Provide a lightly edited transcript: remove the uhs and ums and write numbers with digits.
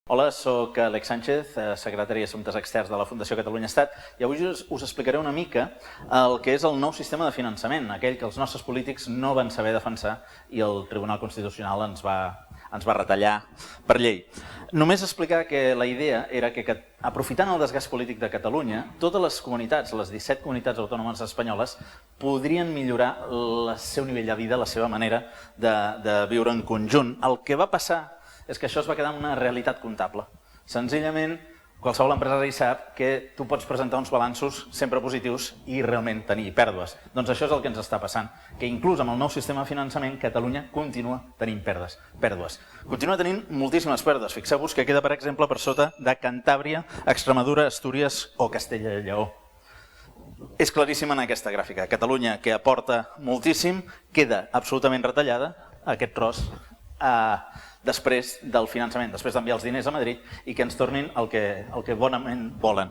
Hola, soc Alex Sánchez, secretari d'Assumptes Externs de la Fundació Catalunya Estat, i avui us explicaré una mica el que és el nou sistema de finançament, aquell que els nostres polítics no van saber defensar i el Tribunal Constitucional ens va retallar per llei. Només explicar que la idea era que, aprofitant el desgast polític de Catalunya, totes les comunitats, les 17 comunitats autònomes espanyoles, podrien millorar el seu nivell de vida, la seva manera de viure en conjunt. El que va passar és que això es va quedar en una realitat comptable. Senzillament, qualsevol empresari sap que tu pots presentar uns balanços sempre positius i realment tenir pèrdues. Doncs això és el que ens està passant, que inclús amb el nou sistema de finançament Catalunya continua tenint pèrdues. Continua tenint moltíssimes pèrdues. Fixeu-vos que queda, per exemple, per sota de Cantàbria, Extremadura, Astúries o Castella i Lleó. És claríssim en aquesta gràfica. Catalunya, que aporta moltíssim, queda absolutament retallada, aquest tros, després del finançament, després d'enviar els diners a Madrid i que ens tornin el que bonament volen.